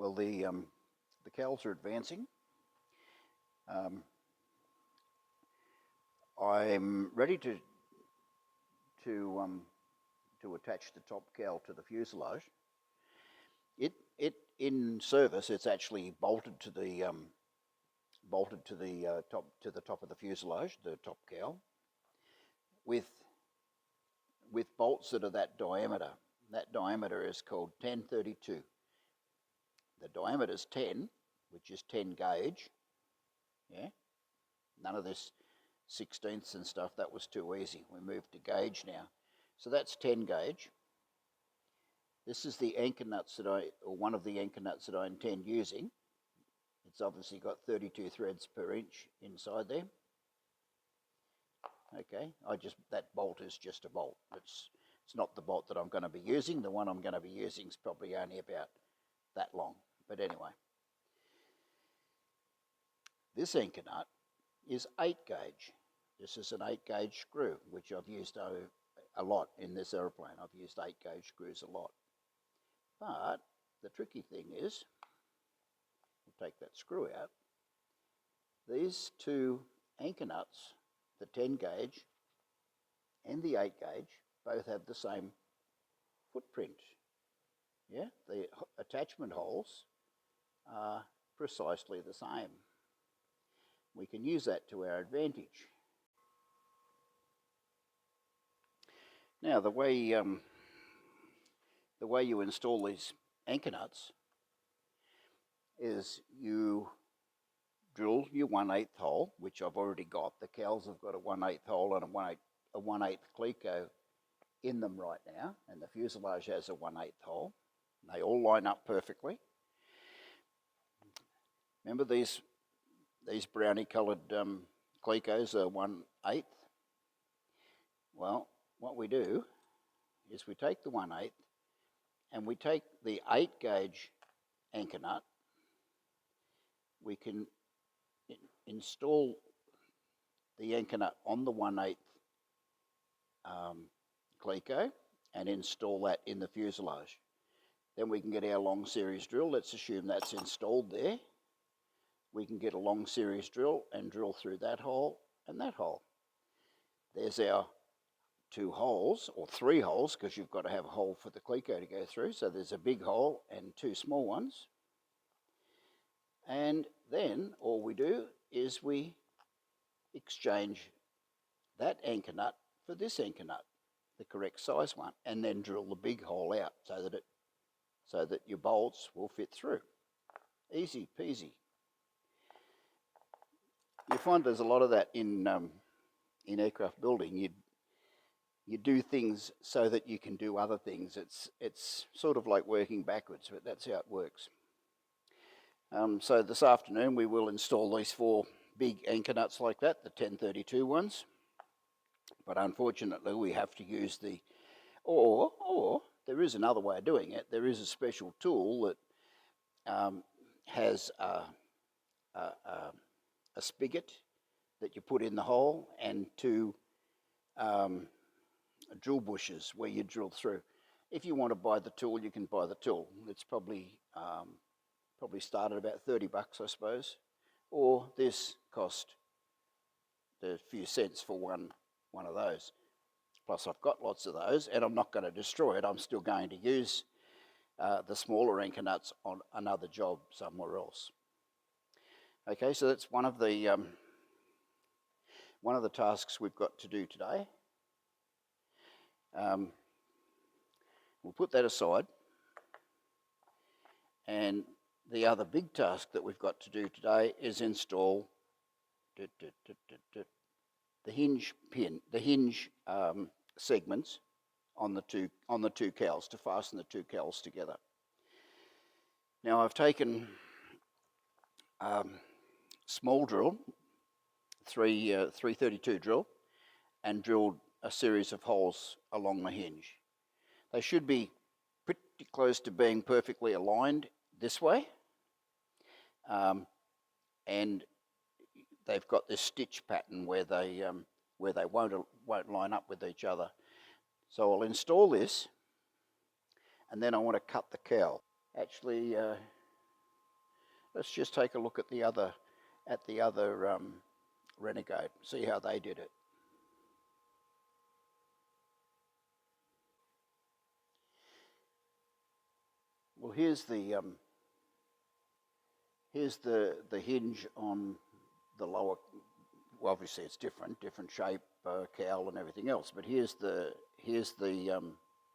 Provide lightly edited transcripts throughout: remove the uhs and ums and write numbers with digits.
Well, the cowls are advancing. I'm ready to attach the top cowl to the fuselage. It in service, it's actually bolted to the top of the fuselage, the top cowl, with bolts that are that diameter. That diameter is called 1032. The diameter is 10, which is 10 gauge. Yeah, none of this 16ths and stuff. That was too easy. We moved to gauge now. So that's 10 gauge. This is the anchor nuts or one of the anchor nuts that I intend using. It's obviously got 32 threads per inch inside there. Okay, that bolt is just a bolt. It's not the bolt that I'm going to be using. The one I'm going to be using is probably only about that long. But anyway, this anchor nut is 8 gauge. This is an 8 gauge screw, which I've used a lot in this aeroplane. I've used 8 gauge screws a lot. But the tricky thing is, we'll take that screw out. These two anchor nuts, the 10 gauge and the 8 gauge, both have the same footprint. Yeah, the attachment holes are precisely the same. We can use that to our advantage. Now, the way you install these anchor nuts is you drill your 1/8 hole, which I've already got. The cowls have got a 1/8 hole and a 1/8 cleco in them right now, and the fuselage has a 1/8 hole. They all line up perfectly. Remember these brownie coloured clecos are 1/8? Well, what we do is we take the 1/8 and we take the 8 gauge anchor nut. We can install the anchor nut on the 1/8 cleco and install that in the fuselage. Then we can get our long series drill. Let's assume that's installed there. We can get a long series drill and drill through that hole and that hole. There's our 2 holes, or 3 holes, because you've got to have a hole for the cleco to go through. So there's a big hole and 2 small ones. And then all we do is we exchange that anchor nut for this anchor nut, the correct size one, and then drill the big hole out so that your bolts will fit through. Easy peasy. You find there's a lot of that in aircraft building. You do things so that you can do other things. It's sort of like working backwards, but that's how it works. So this afternoon we will install these 4 big anchor nuts like that, the 1032 ones. But unfortunately we have to use or there is another way of doing it. There is a special tool that has a spigot that you put in the hole and 2 drill bushes where you drill through. If you want to buy the tool, you can buy the tool. It's probably started about $30, I suppose, or this cost a few cents for one of those. Plus I've got lots of those, and I'm not going to destroy it. I'm still going to use the smaller anchor nuts on another job somewhere else. Okay, so that's one of the tasks we've got to do today. We'll put that aside, and the other big task that we've got to do today is install the hinge segments on the two cowls, to fasten the 2 cowls together. Now I've taken small drill, 332 drill, and drilled a series of holes along the hinge. They should be pretty close to being perfectly aligned this way, and they've got this stitch pattern where they won't line up with each other. So I'll install this, and then I want to cut the cowl. Actually, Let's just take a look at the other Renegade, see how they did it. Well, here's the hinge on the lower. Well, obviously it's different shape, cowl, and everything else. But here's the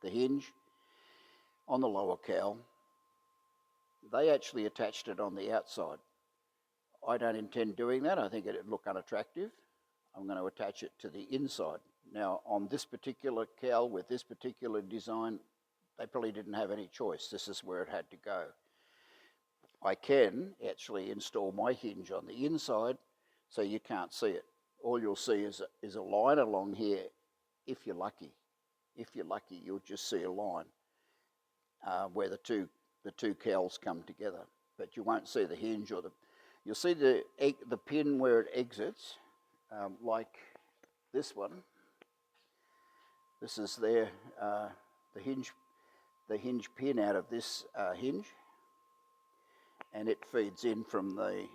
hinge on the lower cowl. They actually attached it on the outside. I don't intend doing that. I think it'd look unattractive. I'm going to attach it to the inside. Now, on this particular cowl with this particular design, they probably didn't have any choice. This is where it had to go. I can actually install my hinge on the inside so you can't see it. All you'll see is a line along here, if you're lucky. If you're lucky, you'll just see a line where the two cowls come together. But you won't see the hinge or you'll see the pin where it exits, like this one. This is the hinge pin out of this hinge, and it feeds in from the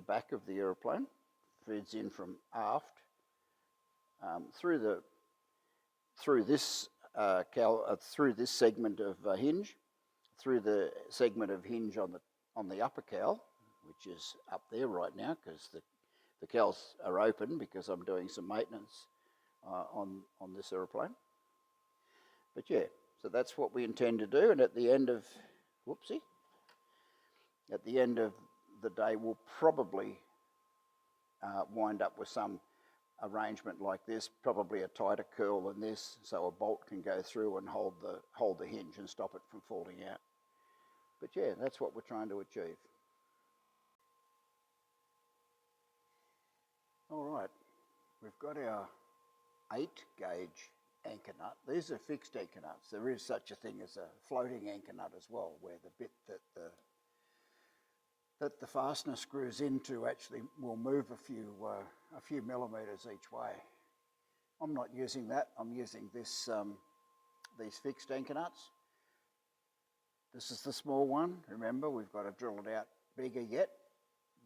back of the aeroplane, feeds in from aft through this segment of hinge, through the segment of hinge on the upper cowl, which is up there right now because the cowls are open because I'm doing some maintenance on this aeroplane. But yeah, so that's what we intend to do, and at the end of the day, we'll probably wind up with some arrangement like this, probably a tighter curl than this, so a bolt can go through and hold the hinge and stop it from falling out. But yeah, that's what we're trying to achieve. All right, we've got our 8-gauge anchor nut. These are fixed anchor nuts. There is such a thing as a floating anchor nut as well, where the bit that the fastener screws into actually will move a few millimeters each way. I'm not using that. I'm using these fixed anchor nuts. This is the small one. Remember, we've got to drill it out bigger yet.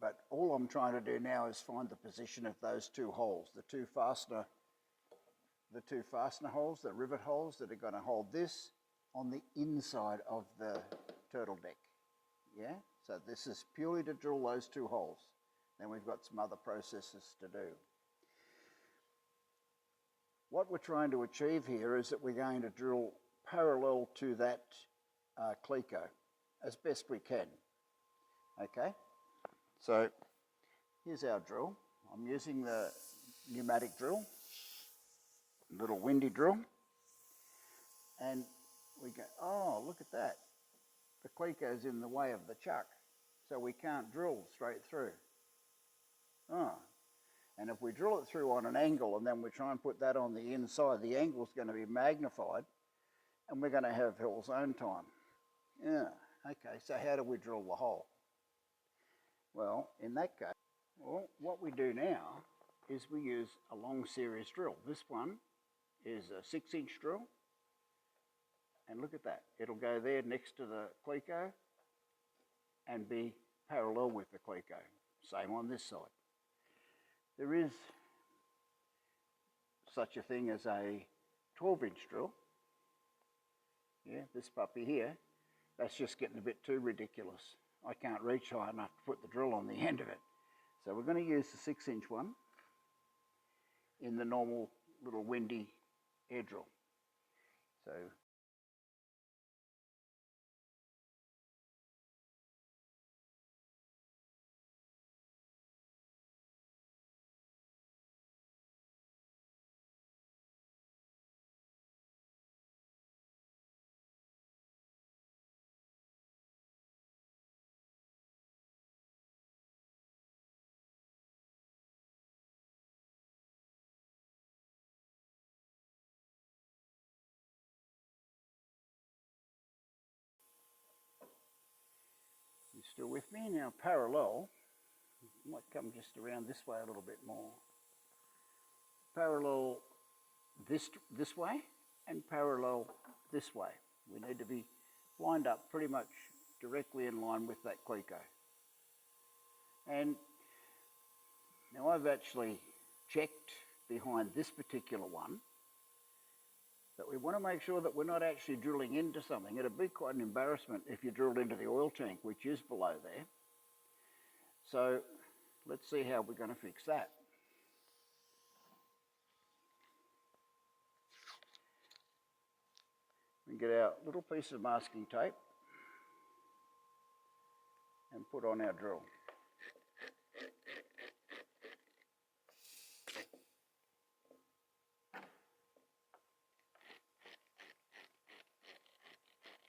But all I'm trying to do now is find the position of those two holes, the two fastener holes, the rivet holes that are going to hold this on the inside of the turtle deck. Yeah, so this is purely to drill those two holes. Then we've got some other processes to do. What we're trying to achieve here is that we're going to drill parallel to that cleco as best we can. Okay, so here's our drill. I'm using the pneumatic drill, little windy drill, and we go, oh, look at that. The cleco's in the way of the chuck, so we can't drill straight through. Oh, and if we drill it through on an angle and then we try and put that on the inside, the angle's going to be magnified and we're going to have hell's own time. Yeah, okay, so how do we drill the hole? Well, in that case, what we do now is we use a long series drill. This one is a 6-inch drill, and look at that. It'll go there next to the cleco and be parallel with the cleco. Same on this side. There is such a thing as a 12-inch drill. Yeah, this puppy here, that's just getting a bit too ridiculous. I can't reach high enough to put the drill on the end of it. So we're going to use the 6-inch one in the normal little windy air drill. So you still with me? Now parallel, I might come just around this way a little bit more. Parallel this way and parallel this way. We need to be lined up pretty much directly in line with that cleco. And now I've actually checked behind this particular one that we want to make sure that we're not actually drilling into something. It'd be quite an embarrassment if you drilled into the oil tank, which is below there. So let's see how we're going to fix that. We get our little piece of masking tape and put on our drill.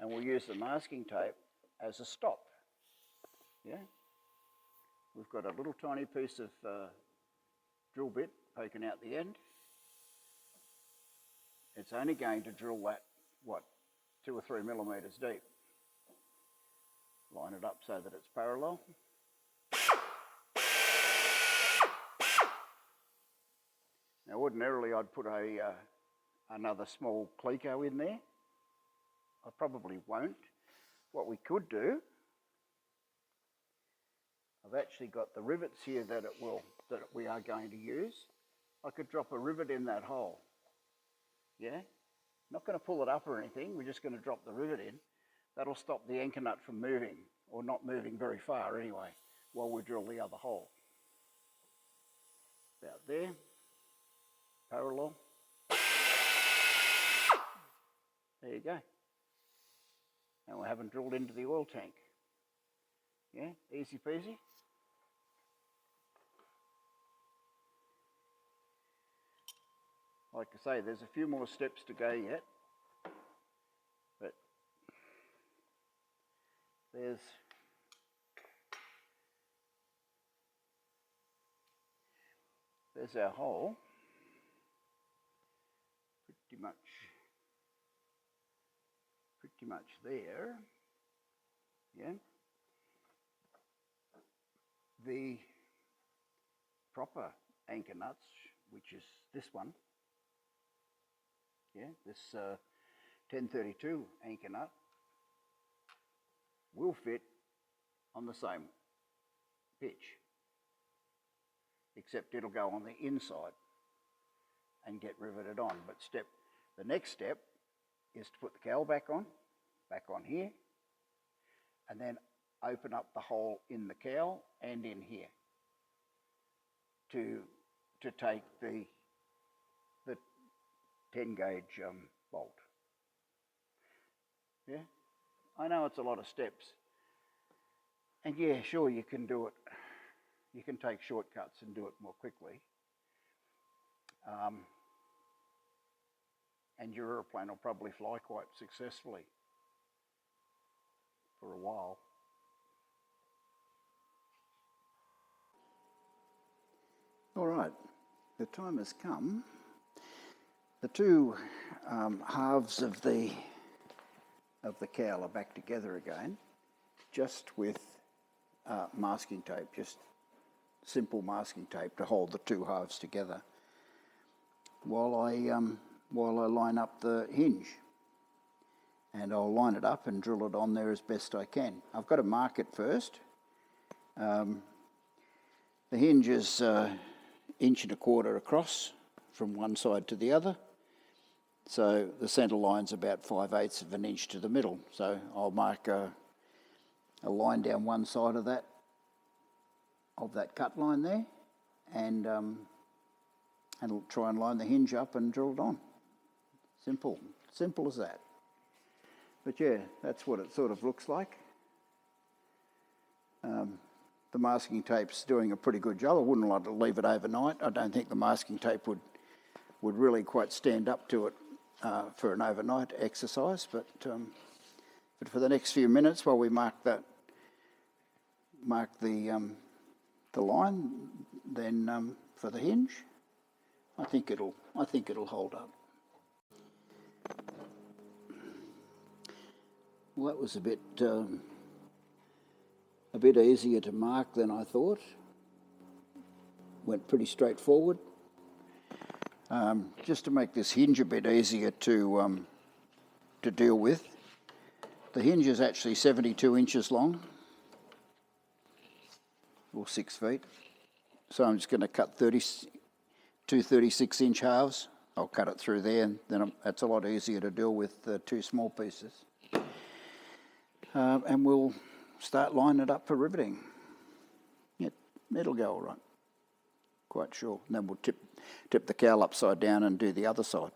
And we'll use the masking tape as a stop. Yeah? We've got a little tiny piece of drill bit poking out the end. It's only going to drill that, 2 or 3 millimetres deep. Line it up so that it's parallel. Now ordinarily I'd put another small cleco in there. I probably won't. What we could do, I've actually got the rivets here that we are going to use. I could drop a rivet in that hole. Yeah? Not going to pull it up or anything, we're just going to drop the rivet in. That'll stop the anchor nut from moving, or not moving very far anyway, while we drill the other hole. About there, parallel. There you go. And we haven't drilled into the oil tank. Yeah, easy peasy. Like I say, there's a few more steps to go yet, but there's our hole, pretty much there. Yeah. The proper anchor nuts, which is this one. Yeah, this 1032 anchor nut will fit on the same pitch, except it'll go on the inside and get riveted on. But the next step is to put the cowl back on here, and then open up the hole in the cowl and in here to take the 10 gauge bolt. Yeah, I know it's a lot of steps, and yeah, sure, you can do it. You can take shortcuts and do it more quickly, and your aeroplane will probably fly quite successfully for a while. All right, the time has come. The two halves of the cowl are back together again, just with masking tape, just simple masking tape to hold the two halves together, while I line up the hinge. And I'll line it up and drill it on there as best I can. I've got to mark it first. The hinge is 1.25 inches across from one side to the other. So the centre line's about 5/8 of an inch to the middle. So I'll mark a line down one side of that cut line there, and I'll try and line the hinge up and drill it on. Simple as that. But yeah, that's what it sort of looks like. The masking tape's doing a pretty good job. I wouldn't like to leave it overnight. I don't think the masking tape would really quite stand up to it for an overnight exercise. But for the next few minutes, while we mark the line, then for the hinge, I think it'll hold up. Well, that was a bit easier to mark than I thought. Went pretty straightforward. Just to make this hinge a bit easier to deal with, The hinge is actually 72 inches long, or 6 feet. So I'm just going to cut two 36-inch halves. I'll cut it through there, and then that's a lot easier to deal with two small pieces. And we'll start lining it up for riveting. It'll go all right, quite sure. And then we'll tip the cowl upside down and do the other side.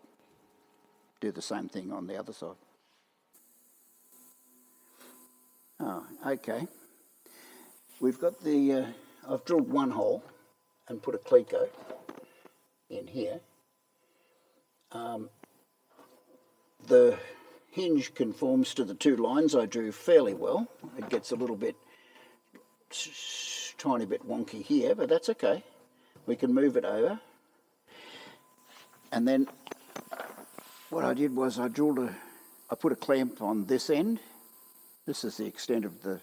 Do the same thing on the other side. Oh, okay. We've got the, I've drilled one hole and put a cleco in here. The hinge conforms to the two lines I drew fairly well. It gets a little bit, tiny bit wonky here, but that's okay. We can move it over. And then what I did was I put a clamp on this end. This is the extent of the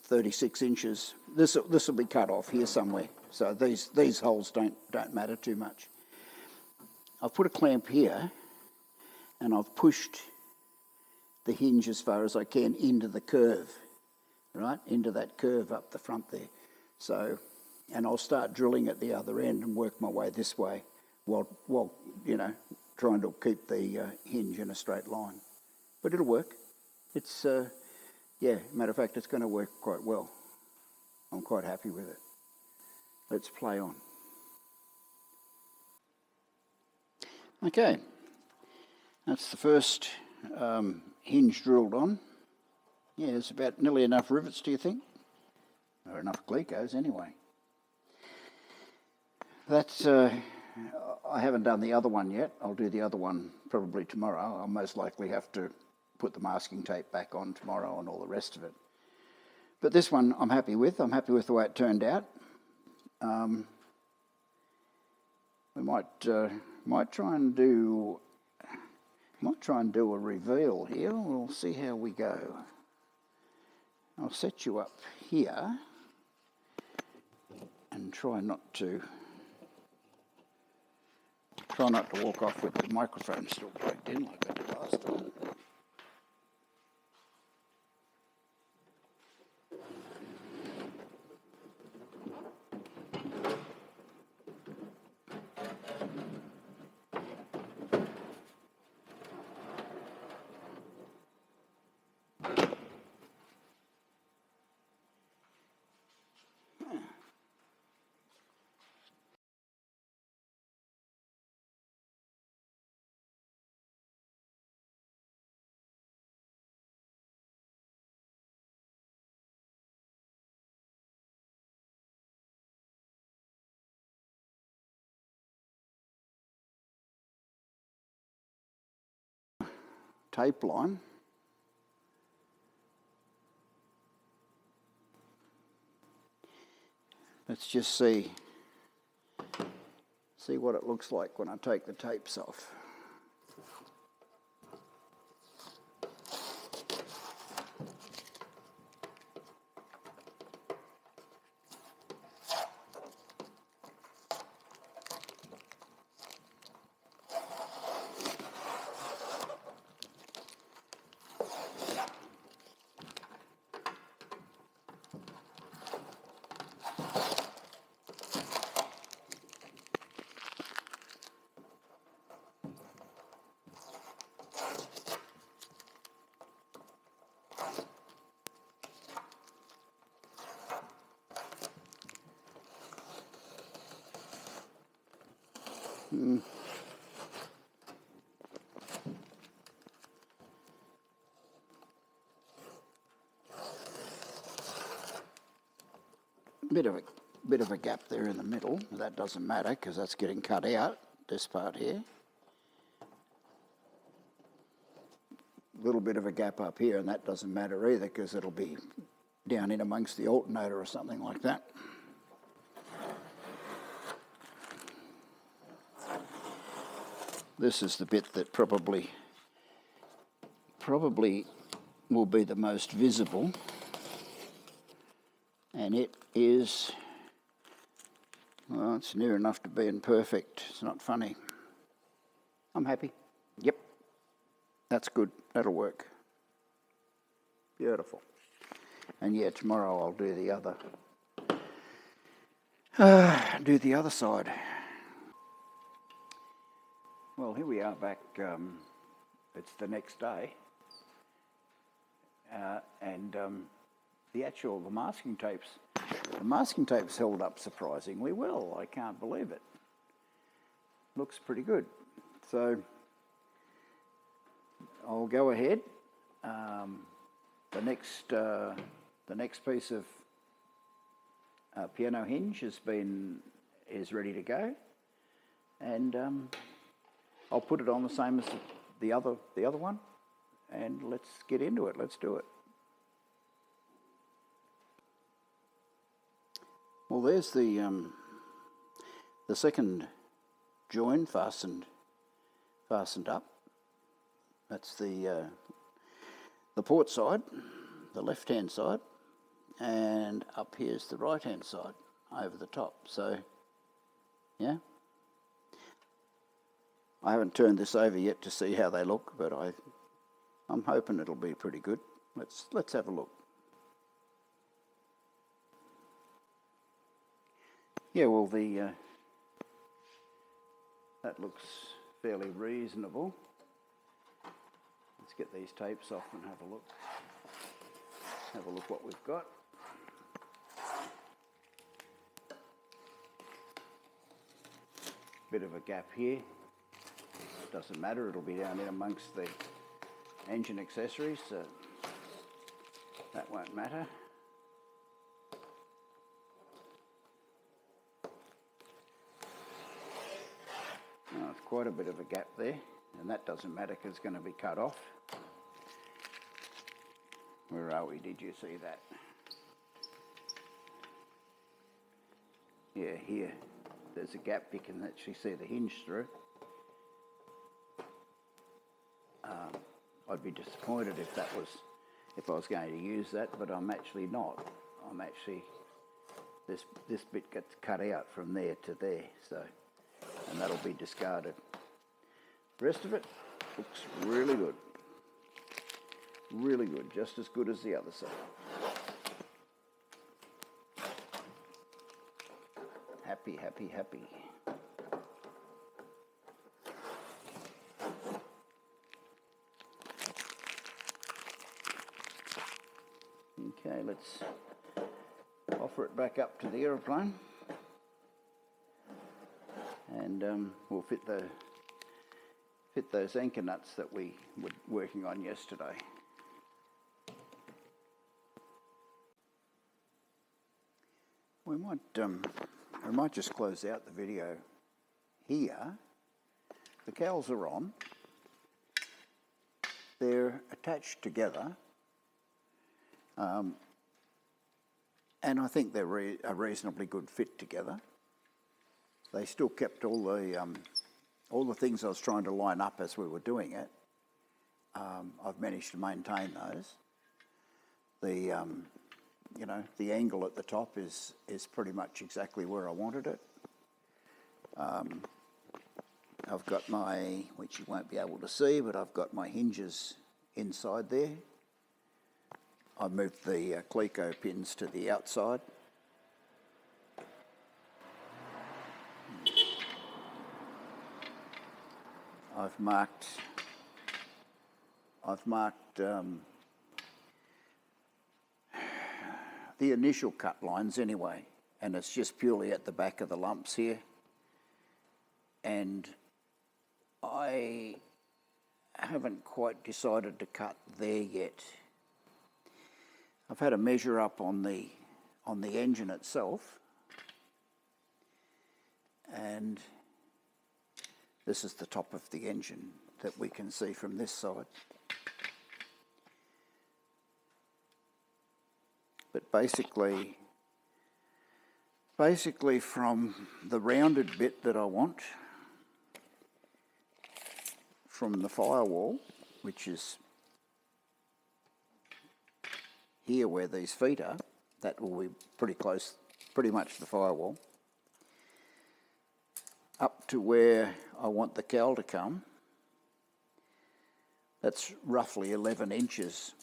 36 inches. This will be cut off here somewhere. So these holes don't matter too much. I've put a clamp here, and I've pushed the hinge as far as I can into the curve, right? Into that curve up the front there. So, and I'll start drilling at the other end and work my way this way while trying to keep the hinge in a straight line. But it'll work. It's, matter of fact, it's going to work quite well. I'm quite happy with it. Let's play on. Okay, that's the first hinge drilled on. Yeah, there's about nearly enough rivets, do you think? Or enough clecos anyway. That's, I haven't done the other one yet. I'll do the other one probably tomorrow. I'll most likely have to put the masking tape back on tomorrow and all the rest of it. But this one I'm happy with. I'm happy with the way it turned out. We might try and do a reveal here. We'll see how we go. I'll set you up here and try not to walk off with the microphone still plugged in like I did last time. Tape line. Let's just see what it looks like when I take the tapes off. Bit of a gap there in the middle. That doesn't matter because that's getting cut out, this part here. A little bit of a gap up here, and that doesn't matter either because it'll be down in amongst the alternator or something like that. This is the bit that probably will be the most visible, and it is, well, it's near enough to being perfect. It's not funny. I'm happy. Yep, that's good. That'll work. Beautiful. And yeah, tomorrow I'll do the other side. Well, here we are back. It's the next day, and the masking tapes held up surprisingly well. I can't believe it. Looks pretty good. So I'll go ahead. The next piece of piano hinge is ready to go, and I'll put it on the same as the other one, and let's get into it. Let's do it. Well, there's the second join fastened up. That's the port side, the left-hand side, and up here's the right-hand side over the top. So, yeah. I haven't turned this over yet to see how they look, but I'm hoping it'll be pretty good. Let's have a look. Yeah, well, that looks fairly reasonable. Let's get these tapes off and have a look. Have a look what we've got. Bit of a gap here. Doesn't matter, it'll be down in amongst the engine accessories, so that won't matter. Now, it's quite a bit of a gap there, and that doesn't matter because it's going to be cut off. Where are we? Did you see that? Yeah, here. There's a gap you can actually see the hinge through. I'd be disappointed if I was going to use that, but I'm actually not. This bit gets cut out from there to there, so, and that'll be discarded. The rest of it looks really good. Really good, just as good as the other side. Happy, happy, happy. Okay, let's offer it back up to the aeroplane, and we'll fit those anchor nuts that we were working on yesterday. We might just close out the video here. The cowls are on. They're attached together. And I think they're a reasonably good fit together. They still kept all the things I was trying to line up as we were doing it. I've managed to maintain those. The angle at the top is pretty much exactly where I wanted it. I've got which you won't be able to see, but I've got my hinges inside there. I moved the Cleco pins to the outside. I've marked the initial cut lines anyway, and it's just purely at the back of the lumps here. And I haven't quite decided to cut there yet. I've had a measure up on the engine itself, and this is the top of the engine that we can see from this side. But basically from the rounded bit that I want, from the firewall, which is here where these feet are, that will be pretty much the firewall, up to where I want the cowl to come. That's roughly 11 inches.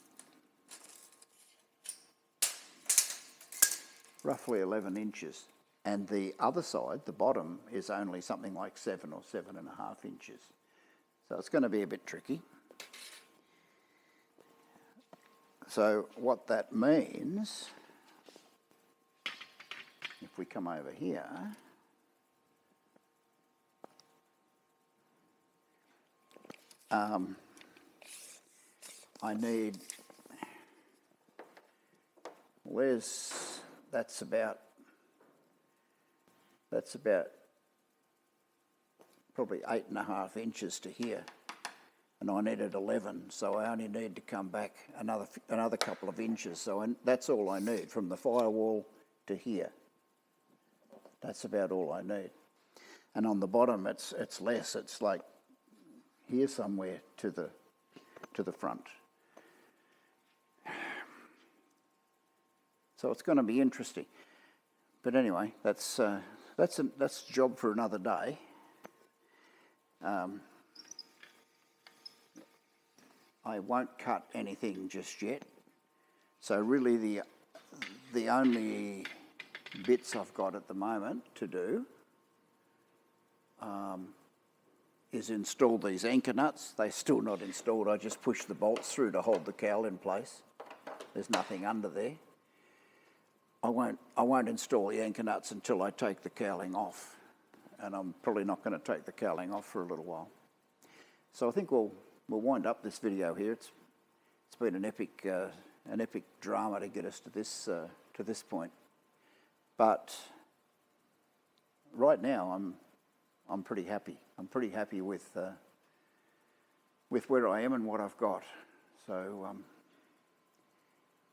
roughly 11 inches. And the other side, the bottom, is only something like 7 or 7.5 inches. So it's going to be a bit tricky. So what that means, if we come over here, I need, that's about probably 8.5 inches to here, and I needed 11, so I only need to come back another couple of inches. So that's all I need from the firewall to here. That's about all I need. And on the bottom, it's less. It's like here somewhere to the front. So it's going to be interesting. But anyway, that's a job for another day. I won't cut anything just yet. So really the only bits I've got at the moment to do is install these anchor nuts. They're still not installed. I just push the bolts through to hold the cowl in place. There's nothing under there. I won't install the anchor nuts until I take the cowling off, and I'm probably not going to take the cowling off for a little while. So I think we'll wind up this video here. It's been an epic drama to get us to this point, but right now I'm pretty happy. I'm pretty happy with where I am and what I've got. So